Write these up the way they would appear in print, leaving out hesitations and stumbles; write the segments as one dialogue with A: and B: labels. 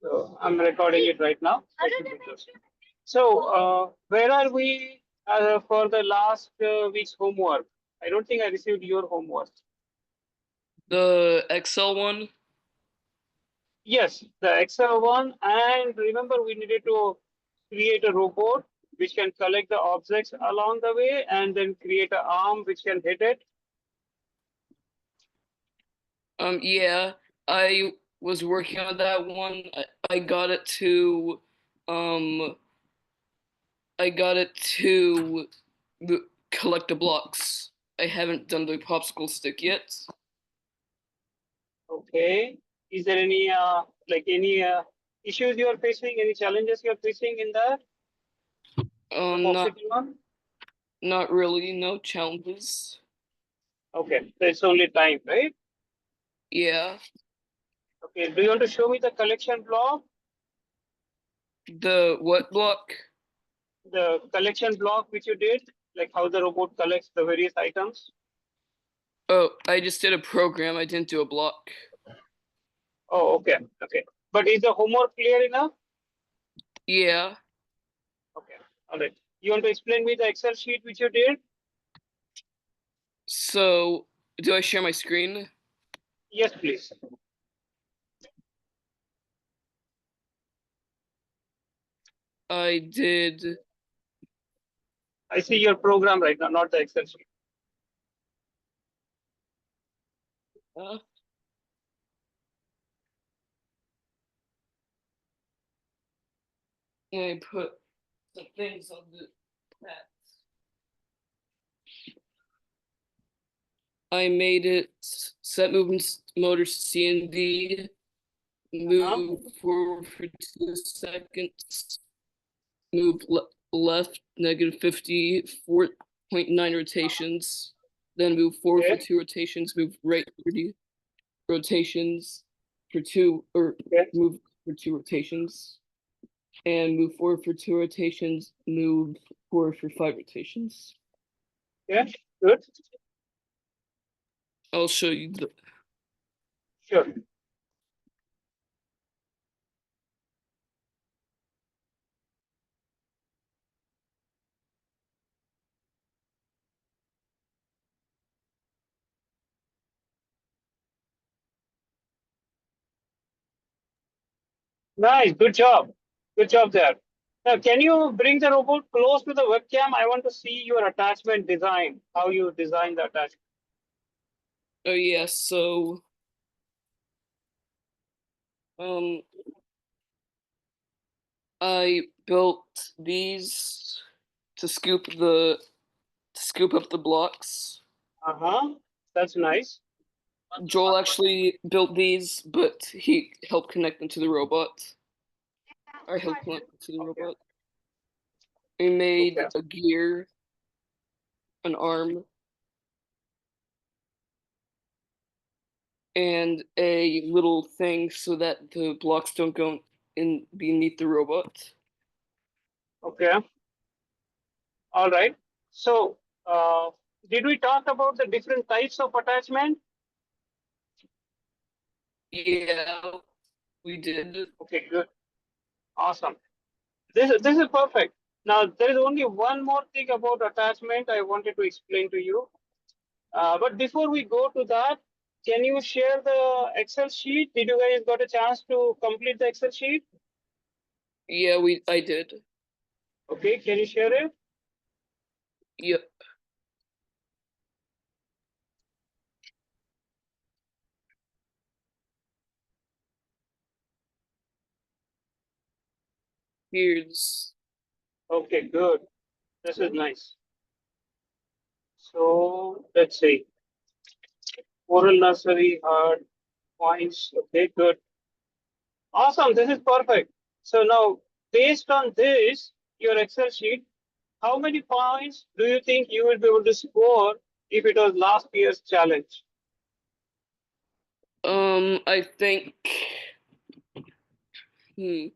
A: So I'm recording it right now. So, where are we for the last week's homework? I don't think I received your homework.
B: The Excel one?
A: Yes, the Excel one. And remember, we needed to create a robot which can collect the objects along the way and then create an arm which can hit it.
B: Yeah, I was working on that one. I got it to, um, I got it to collect the blocks. I haven't done the popsicle stick yet.
A: Okay. Is there any any issues you are facing? Any challenges you are facing in that? The
B: Not
A: popsicle one?
B: not really, no challenges.
A: Okay, so it's only time, right?
B: Yeah,
A: Okay, do you want to show me the collection block?
B: the what block?
A: The collection block which you did, like how the robot collects the various items?
B: Oh, I just did a program. I didn't do a block.
A: Oh, okay, okay. But is the homework clear enough?
B: Yeah.
A: Okay, all right. You want to explain me the Excel sheet which you did?
B: So, do I share my screen?
A: Yes, please.
B: I did.
A: I see your program right now, not the Excel sheet.
B: Uh, I put some things on the mat. I made it set movement motor C and D,
A: Uh-huh.
B: move forward for 2 seconds, move left negative 54.9 rotations, then move forward for
A: Okay,
B: 2 rotations, move right 30 rotations for two, or
A: okay,
B: move for 2 rotations, and move forward for 2 rotations, move forward for 5 rotations.
A: yeah, good.
B: I'll show you the.
A: Sure. Nice, good job. Good job there. Now, can you bring the robot close to the webcam? I want to see your attachment design, how you design the attachment.
B: Oh yeah, so um I built these to scoop up the blocks.
A: Uh-huh. That's nice.
B: Joel actually built these, but he helped connect them to the robot. I helped connect them to the
A: Okay.
B: robot. We made
A: Okay.
B: a gear, an arm, and a little thing so that the blocks don't go in beneath the robot.
A: Okay. All right. So, did we talk about the different types of attachment?
B: Yeah, we did.
A: Okay, good. Awesome. This is perfect. Now, there is only one more thing about attachment I wanted to explain to you. But before we go to that, can you share the Excel sheet? Did you guys got a chance to complete the Excel sheet?
B: Yeah, I did.
A: Okay, can you share it?
B: Yep. Here's
A: Okay, good. This is nice. So let's see. Oral nursery, hard points. Okay, good. Awesome. This is perfect. So now, based on this, your Excel sheet, how many points do you think you will be able to score if it was last year's challenge?
B: I think hmm,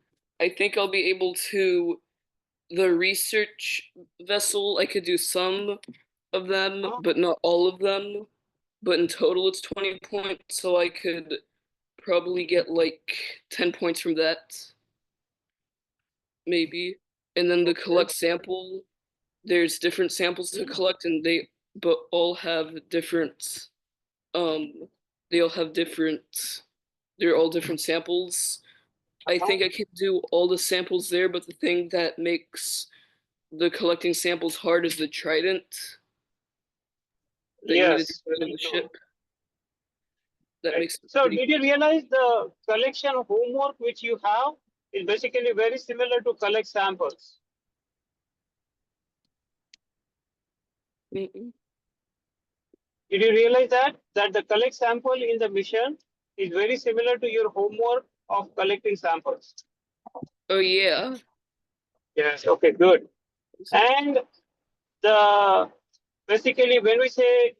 B: I think I'll be able to the research vessel. I could do some of them,
A: Huh?
B: but not all of them. But in total, it's 20 points. So I could probably get like 10 points from that, maybe. And then the collect sample, there's different samples to collect, and but all have different um they all have different they're all different samples. I
A: Uh-huh.
B: think I can do all the samples there, but the thing that makes the collecting samples hard is the trident that you need to
A: Yes,
B: take out of
A: very
B: the
A: true.
B: ship. That
A: Right.
B: makes it
A: So
B: pretty.
A: did you realize the collection homework which you have is basically very similar to collect samples?
B: Mm-mm.
A: Did you realize that the collect sample in the mission is very similar to your homework of collecting samples?
B: Oh yeah.
A: Yes. Okay. Good.
B: Is it?
A: And the basically when we say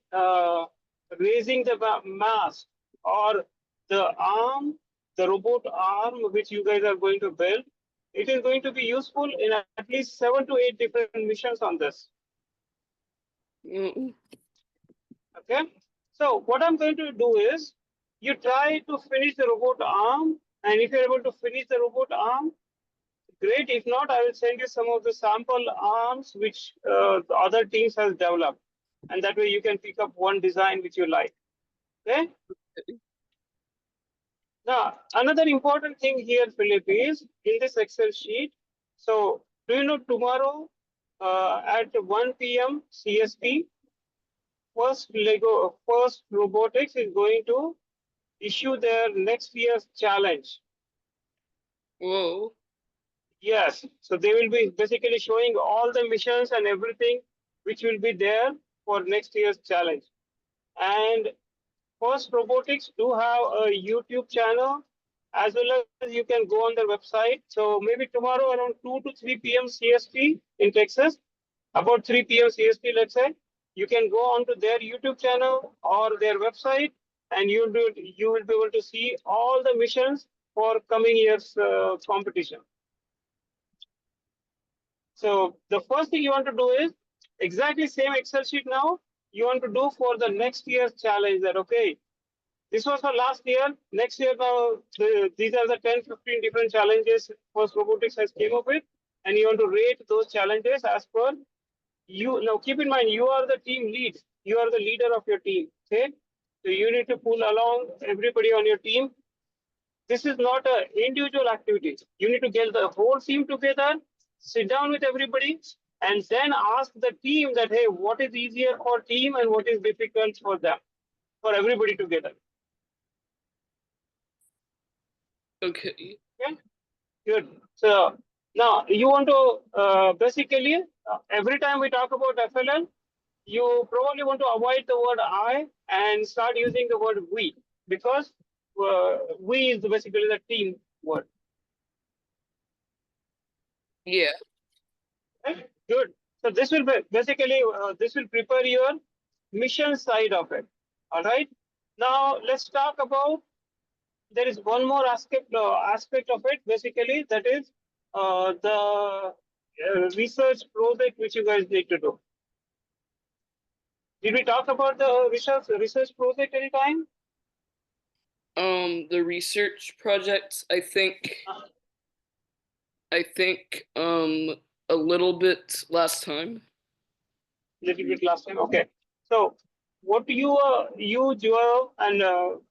A: raising the mast or the arm, the robot arm which you guys are going to build, it is going to be useful in at least 7 to 8 different missions on this.
B: Mm-mm.
A: Okay. So what I'm going to do is you try to finish the robot arm, and if you're able to finish the robot arm, great. If not, I will send you some of the sample arms which the other teams has developed, and that way you can pick up one design which you like. Okay. Now, another important thing here, Philip, is in this Excel sheet. So, do you know tomorrow at 1 p.m. CST, first Robotics is going to issue their next year's challenge.
B: Whoa.
A: Yes, so they will be basically showing all the missions and everything which will be there for next year's challenge. And First Robotics do have a YouTube channel as well as you can go on their website. So maybe tomorrow around 2 to 3 p.m. CST in Texas, about 3 p.m. CST, let's say, you can go onto their YouTube channel or their website, and you will be able to see all the missions for coming year's competition. So the first thing you want to do is exactly same Excel sheet now. You want to do for the next year's challenge. That okay, this was for last year. Next year now, these are the 10, 15 different challenges First Robotics has came up with, and you want to rate those challenges as per you. Now keep in mind, you are the team lead. You are the leader of your team. Okay, so you need to pull along everybody on your team. This is not an individual activity. You need to get the whole team together, sit down with everybody, and then ask the team that, hey, what is easier for team and what is difficult for them, for everybody together.
B: Okay.
A: Okay, good. So now you want to basically, every time we talk about FLL, you probably want to avoid the word I and start using the word we, because we is basically the team word.
B: Yeah.
A: Right? Good. So this will be basically this will prepare your mission side of it. All right. Now let's talk about. There is one more aspect of it. Basically, that is the research project which you guys need to do. Did we talk about the research project anytime?
B: The research project, I think a little bit last time.
A: Little bit last time. Okay. So what do you Joel, and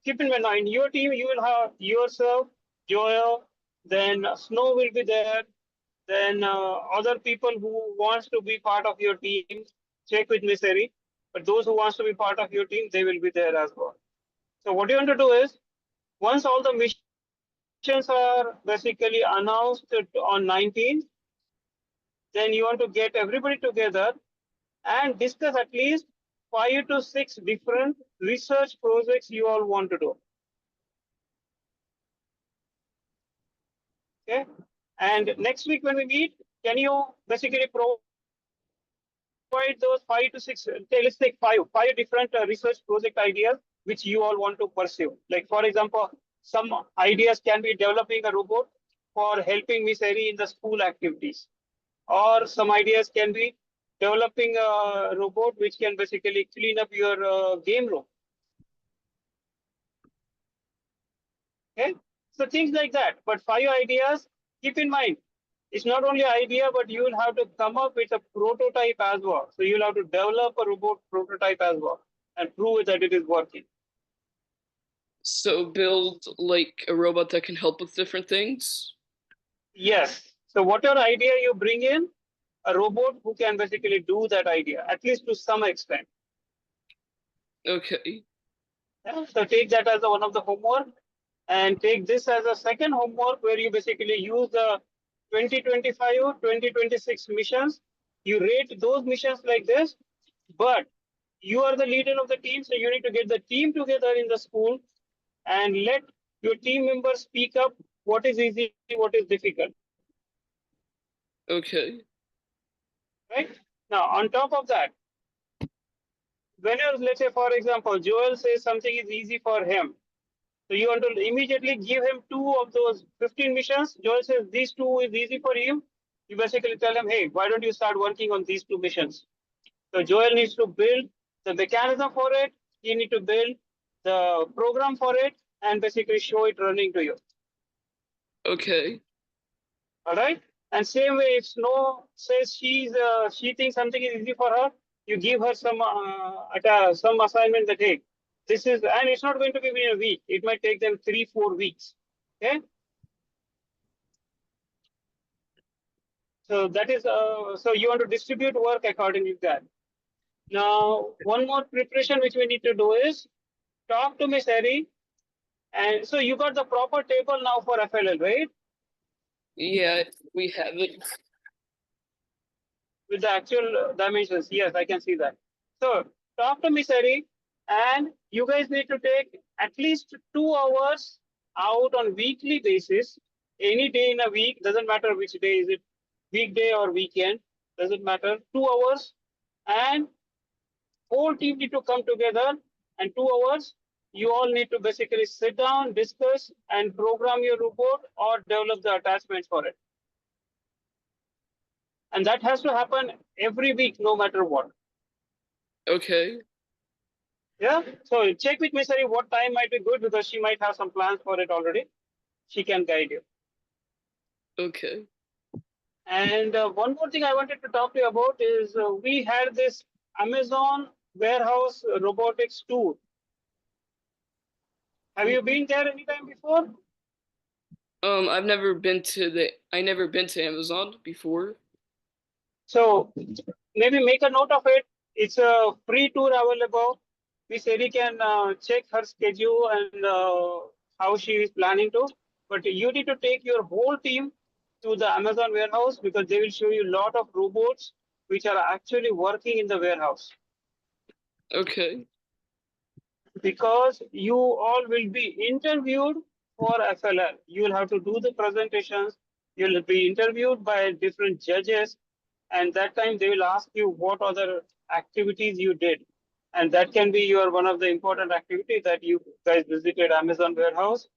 A: keep in mind in your team you will have yourself, Joel, then Snow will be there, then other people who wants to be part of your team, check with Miss Eri. But those who wants to be part of your team, they will be there as well. So what you want to do is once all the missions are basically announced on 19th, then you want to get everybody together and discuss at least 5 to 6 different research projects you all want to do. Okay. And next week when we meet, can you basically provide those 5 to 6, let's take five different research project ideas which you all want to pursue? Like for example, some ideas can be developing a robot for helping Miss Eri in the school activities, or some ideas can be developing a robot which can basically clean up your game room. Okay, so things like that. But 5 ideas, keep in mind, it's not only idea, but you will have to come up with a prototype as well. So you'll have to develop a robot prototype as well and prove that it is working.
B: So build like a robot that can help with different things.
A: Yes. So whatever idea you bring in, a robot who can basically do that idea, at least to some extent.
B: Okay.
A: Yeah? So take that as one of the homework and take this as a second homework where you basically use the 2025, 2026 missions. You rate those missions like this, but you are the leader of the team, so you need to get the team together in the school and let your team members speak up what is easy, what is difficult.
B: Okay.
A: Right? Now, on top of that, whenever, let's say, for example, Joel says something is easy for him, so you want to immediately give him two of those 15 missions. Joel says these two is easy for him. You basically tell him, hey, why don't you start working on these two missions? So Joel needs to build the mechanism for it. He needs to build the program for it and basically show it running to you.
B: Okay.
A: All right. And same way, if Snow says she thinks something is easy for her, you give her some assignment that hey, this is, and it's not going to be in a week. It might take them 3-4 weeks. Okay. So that is so you want to distribute work accordingly to that. Now, one more preparation which we need to do is talk to Miss Eri. And so you got the proper table now for FLL, right?
B: Yeah, we have it.
A: With the actual dimensions. Yes, I can see that. So talk to Miss Eri, and you guys need to take at least 2 hours out on weekly basis, any day in a week, doesn't matter which day is it, weekday or weekend, doesn't matter. 2 hours, and whole team need to come together, and 2 hours. You all need to basically sit down, discuss, and program your robot or develop the attachments for it. And that has to happen every week, no matter what.
B: Okay.
A: Yeah. So check with Miss Hari what time might be good because she might have some plans for it already. She can guide you.
B: Okay.
A: And one more thing I wanted to talk to you about is we had this Amazon warehouse robotics tour. Have you been there anytime before?
B: I never been to Amazon before.
A: So maybe make a note of it. It's a free tour available. Miss Eri can check her schedule and how she is planning to. But you need to take your whole team to the Amazon warehouse because they will show you a lot of robots which are actually working in the warehouse.
B: Okay.
A: Because you all will be interviewed for FLL. You will have to do the presentations. You'll be interviewed by different judges, and that time they will ask you what other activities you did, and that can be your one of the important activities that you guys visited Amazon warehouse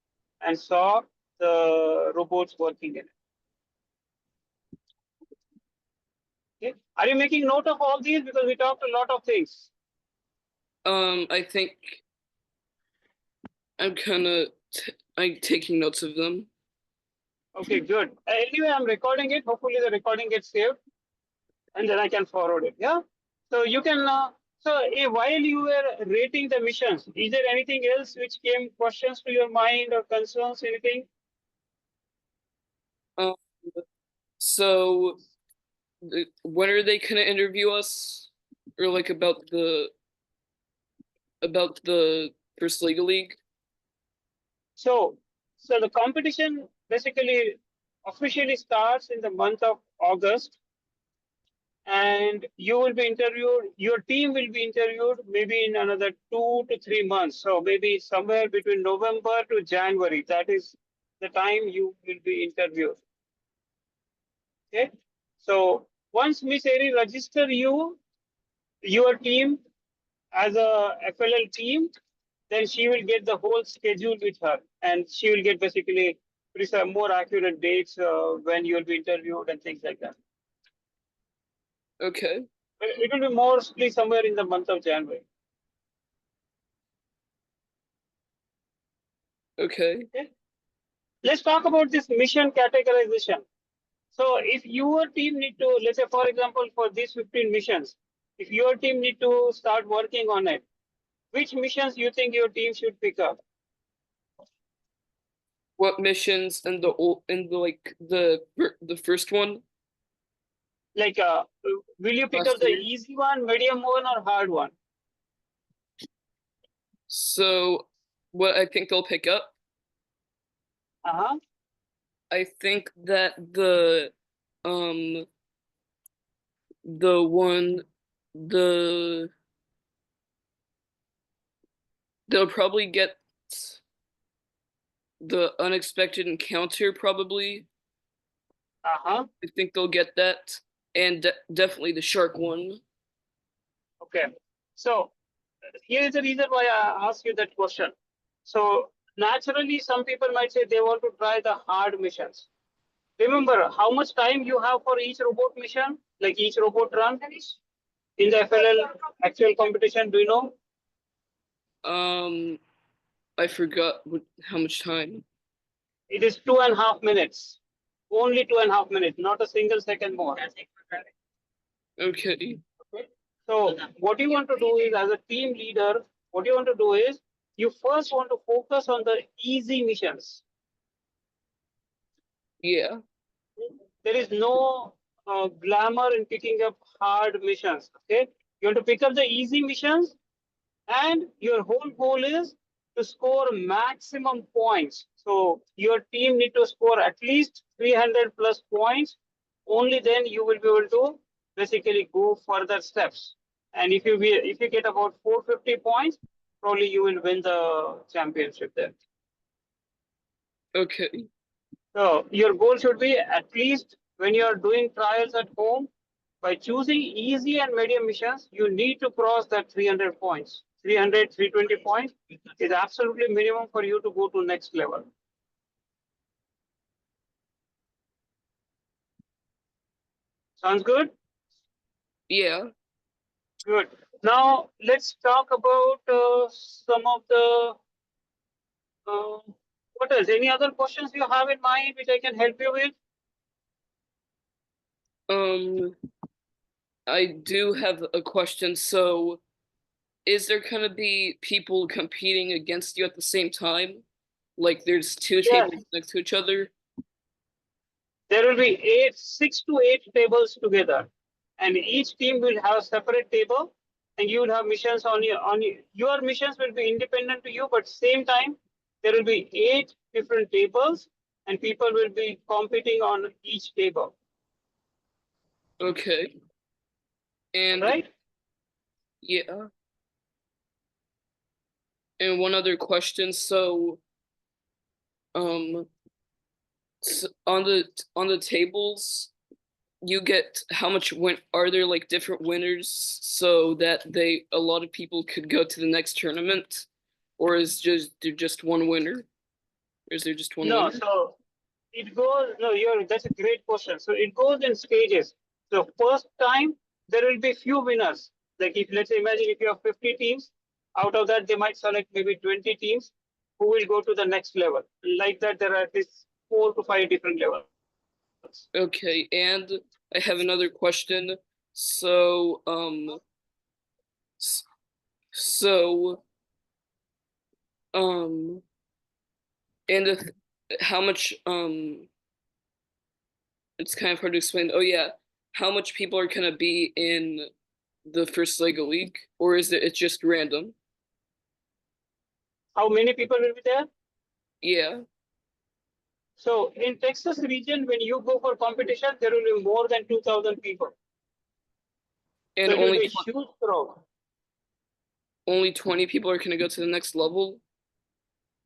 A: and saw the robots working in it. Okay. Are you making note of all these because we talked a lot of things?
B: I think I'm taking notes of them.
A: Okay, good. Anyway, I'm recording it. Hopefully, the recording gets saved, and then I can forward it. Yeah. So you can. While you were rating the missions, is there anything else which came questions to your mind or concerns? Anything?
B: Um, so when are they gonna interview us, or like about the First League?
A: So the competition basically officially starts in the month of August, and you will be interviewed. Your team will be interviewed maybe in another 2 to 3 months. So maybe somewhere between November to January. That is the time you will be interviewed. Okay. So once Miss Eri register you, your team as a FLL team, then she will get the whole schedule with her, and she will get basically more accurate dates when you will be interviewed and things like that.
B: Okay.
A: It will be mostly somewhere in the month of January.
B: Okay.
A: Okay. Let's talk about this mission categorization. So if your team need to, let's say, for example, for these 15 missions, if your team need to start working on it, which missions you think your team should pick up?
B: What missions in the like the first one
A: Like, will you pick
B: last
A: up the
B: year?
A: easy one, medium one, or hard one?
B: So what I think they'll pick up,
A: Uh-huh.
B: I think that um the one the they'll probably get the unexpected encounter probably.
A: Uh-huh.
B: I think they'll get that and definitely the shark one.
A: Okay. So here is the reason why I asked you that question. So naturally, some people might say they want to try the hard missions. Remember how much time you have for each robot mission, like each robot run in the FLL actual competition. Do you know?
B: Um I forgot how much time.
A: It is 2.5 minutes. Only 2.5 minutes, not a single second more.
B: Okay.
A: Okay. So what you want to do is, as a team leader, what you want to do is you first want to focus on the easy missions.
B: Yeah.
A: There is no glamour in picking up hard missions. Okay, you want to pick up the easy missions, and your whole goal is to score maximum points. So your team need to score at least 300 plus points. Only then you will be able to basically go further steps. And if you get about 450 points, probably you will win the championship there.
B: Okay.
A: So your goal should be, at least when you are doing trials at home, by choosing easy and medium missions, you need to cross that 300 points. 300, 320 points is absolutely minimum for you to go to next level. Sounds good?
B: Yeah.
A: Good. Now let's talk about some of the, uh, what else? Any other questions you have in mind which I can help you with?
B: Um I do have a question. So is there gonna be people competing against you at the same time? Like there's two
A: Yes.
B: tables next to each other?
A: There will be 6 to 8 tables together, and each team will have a separate table, and you will have missions your missions will be independent to you, but same time there will be 8 different tables, and people will be competing on each table.
B: Okay.
A: All
B: And
A: right.
B: yeah. And one other question. So um on the tables you get how much win are there like different winners so that they a lot of people could go to the next tournament, or is just there just one winner, or is there just one
A: No,
B: winner?
A: so it goes. No, you're. That's a great question. So it goes in stages. So first time there will be few winners. Like, if let's say, imagine if you have 50 teams, out of that they might select maybe 20 teams who will go to the next level. Like that, there are at least 4 to 5 different levels.
B: Okay, and I have another question. So s- so um and if, how much it's kind of hard to explain. Oh yeah, how much people are gonna be in the first Lego League, or is it it's just random?
A: How many people will be there?
B: Yeah,
A: So in Texas region, when you go for competition, there will be more than 2,000 people. So
B: and
A: it will be a huge crowd.
B: only 20 people are gonna go to the next level.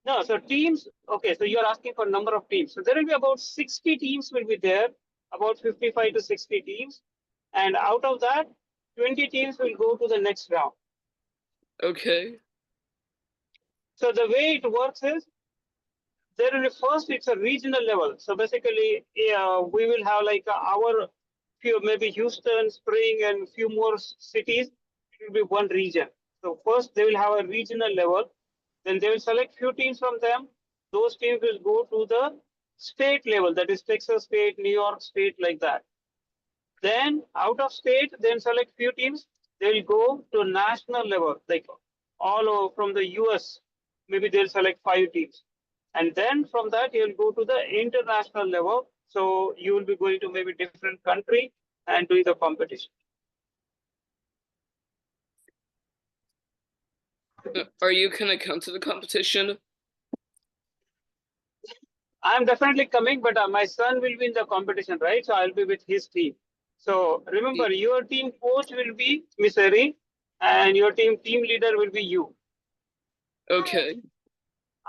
A: No, so teams, okay, so you're asking for number of teams. So there will be about 60 teams will be there, about 55 to 60 teams. And out of that, 20 teams will go to the next round.
B: Okay,
A: So the way it works is, there will be first, it's a regional level. So basically, we will have like our few, maybe Houston, Spring, and few more cities. It will be one region. So first they will have a regional level. Then they will select few teams from them. those teams will go to the state level, that is Texas State, New York State, like that. Then out of state, then select few teams. They'll go to national level, like all over from the US. Maybe they'll select 5 teams, and then from that you'll go to the international level. So you will be going to maybe different country and doing the competition.
B: Are you gonna come to the competition?
A: I'm definitely coming, but my son will be in the competition, right? So I'll be with his team. So remember, your team coach will be Miss Eri, and your team leader will be you.
B: Okay.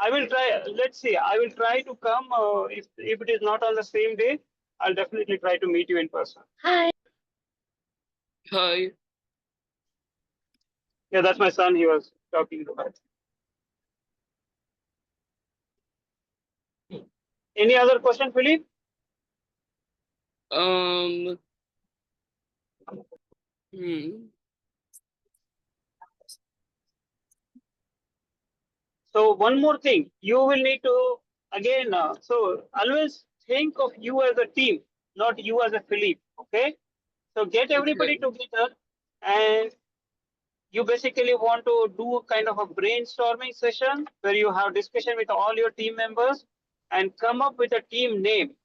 A: I will try. Let's see. I will try to come. If it is not on the same day, I'll definitely try to meet you in person.
B: Hi.
A: Yeah, that's my son. He was talking about. Any other question, Philip?
B: Hmm.
A: So one more thing, you will need to again. So always think of you as a team, not you as a Philip. Okay. So get everybody
B: Okay.
A: together, and you basically want to do kind of a brainstorming session where you have discussion with all your team members and come up with a team name.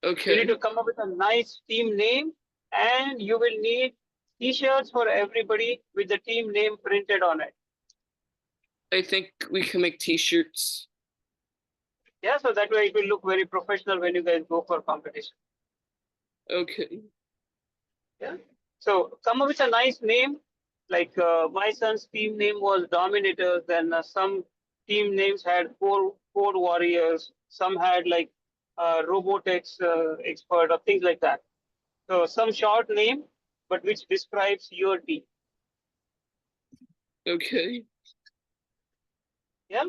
A: You need
B: Okay.
A: to come up with a nice team name, and you will need t-shirts for everybody with the team name printed on it.
B: I think we can make t-shirts.
A: Yeah, so that way it will look very professional when you guys go for competition.
B: Okay.
A: Yeah. So come up with a nice name. Like my son's team name was Dominators. Then some team names had Code Warriors. Some had like Robotics Expert or things like that. So some short name, but which describes your team.
B: Okay.
A: Yeah.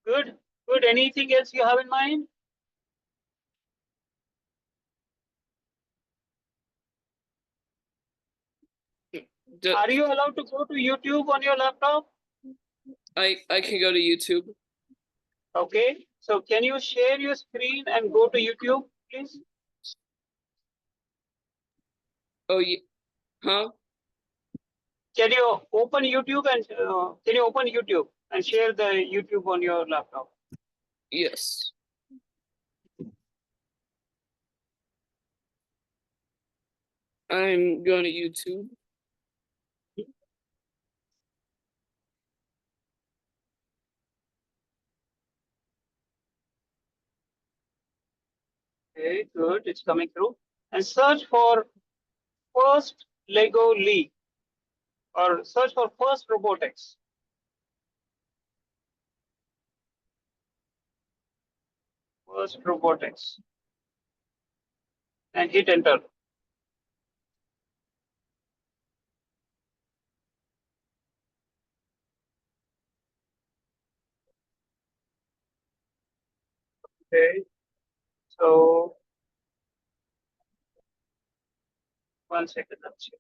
A: Good. Good. Anything else you have in mind? Are you allowed to go to YouTube on your laptop?
B: I can go to YouTube.
A: Okay. So can you share your screen and go to YouTube, please?
B: Oh yeah. Huh?
A: Can you open YouTube and share the YouTube on your laptop?
B: Yes. I'm going to YouTube.
A: Okay, good. It's coming through. And search for First Lego League or search for First Robotics. First Robotics. And hit enter. Okay. So 1 second. Let's see.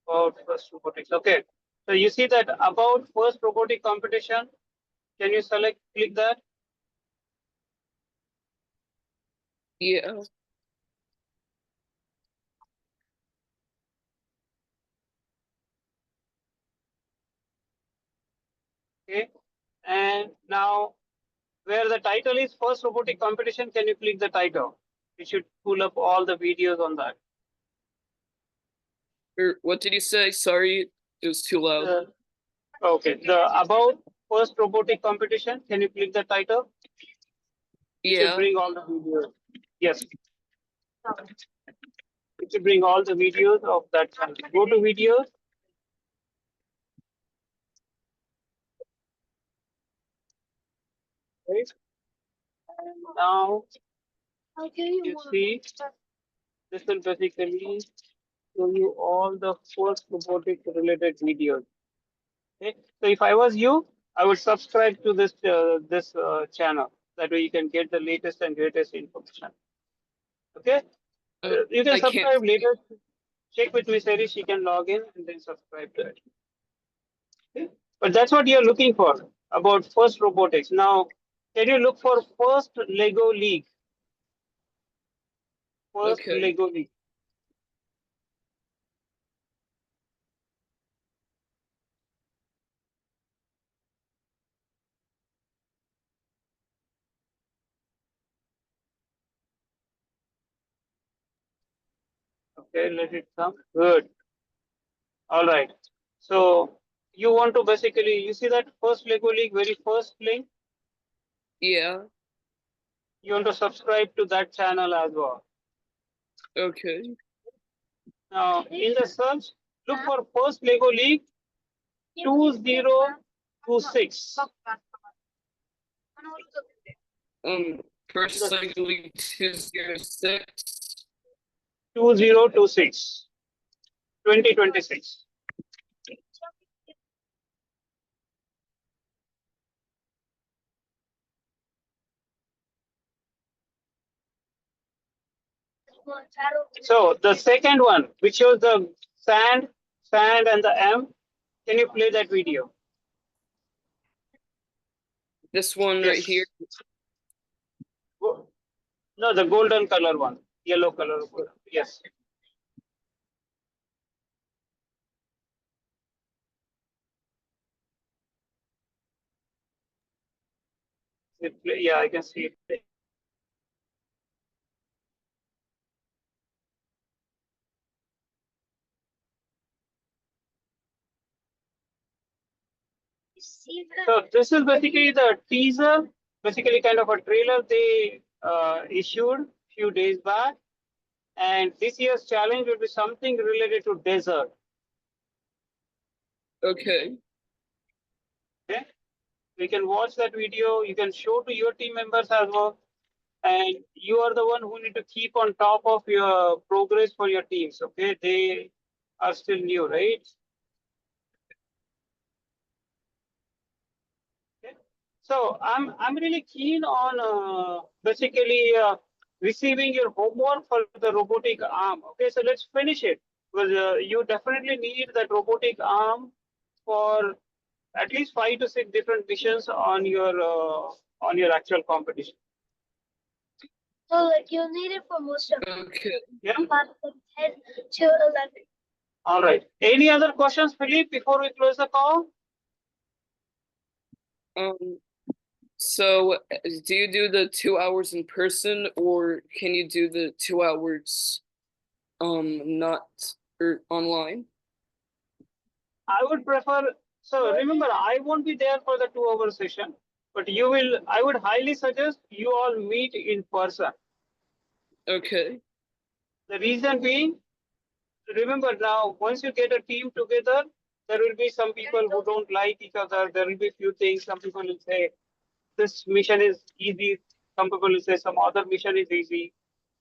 A: About First Robotics. Okay. So you see that about First Robotic Competition. Can you click that?
B: Yeah.
A: Okay. And now where the title is First Robotic Competition, can you click the title? It should pull up all the videos on that.
B: What did you say? Sorry, it was too loud.
A: Okay, the about First Robotic Competition, can you click the title? It should
B: Yeah.
A: bring all the videos. Yes. It should bring all the videos of that channel. Go to videos. Right? And now you see this will basically show you all the first robotic related videos. Okay. So if I was you, I would subscribe to this channel. That way you can get the latest and greatest information. Okay. You can
B: I can't.
A: subscribe later. check with Miss Eri, she can log in and then subscribe to it. Okay? But that's what you're looking for about first robotics. Now, can you look for first Lego League? First
B: Okay.
A: Lego League. Okay, let it come. Good. All right. So you want to basically, you see that first Lego League, very first link?
B: Yeah.
A: You want to subscribe to that channel as well.
B: Okay.
A: Now, in the search, look for first Lego League 2026.
B: First Lego League 206.
A: 2026. 2026. So the second one, which shows the sand and the M, can you play that video?
B: This one right here.
A: No, the golden color one, yellow color. Yes. Yeah, I can see it. So this is basically the teaser, basically kind of a trailer they issued few days back. And this year's challenge will be something related to desert.
B: Okay.
A: Okay. You can watch that video. You can show to your team members as well. And you are the one who need to keep on top of your progress for your teams. Okay. They are still new, right? Okay. So I'm really keen on basically receiving your homework for the robotic arm. Okay, so let's finish it. Because you definitely need that robotic arm for at least 5 to 6 different missions on your actual competition.
C: So like you need it for most of them.
B: Okay.
A: Yeah.
C: From 10 to 11.
A: All right. Any other questions, Philippe, before we close the call?
B: So do you do the 2 hours in person, or can you do the 2 hours not or online?
A: I would prefer. So remember, I won't be there for the 2 hour session, but you will. I would highly suggest you all meet in person.
B: Okay.
A: The reason being, remember now, once you get a team together, there will be some people who don't like each other. There will be few things. Some people will say this mission is easy. Some people will say some other mission is easy.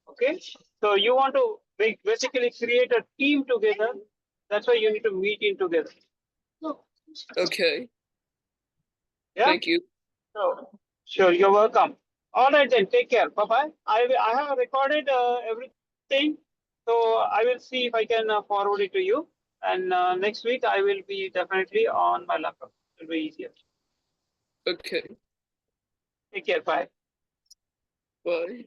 A: Okay, so you want to basically create a team together. That's why you need to meet in together.
B: Okay.
A: Yeah.
B: Thank you.
A: So, sure, you're welcome. All right, then take care. Bye bye. I have recorded everything, so I will see if I can forward it to you. And next week I will be definitely on my laptop. It'll be easier.
B: Okay.
A: Take care. Bye.
B: Bye.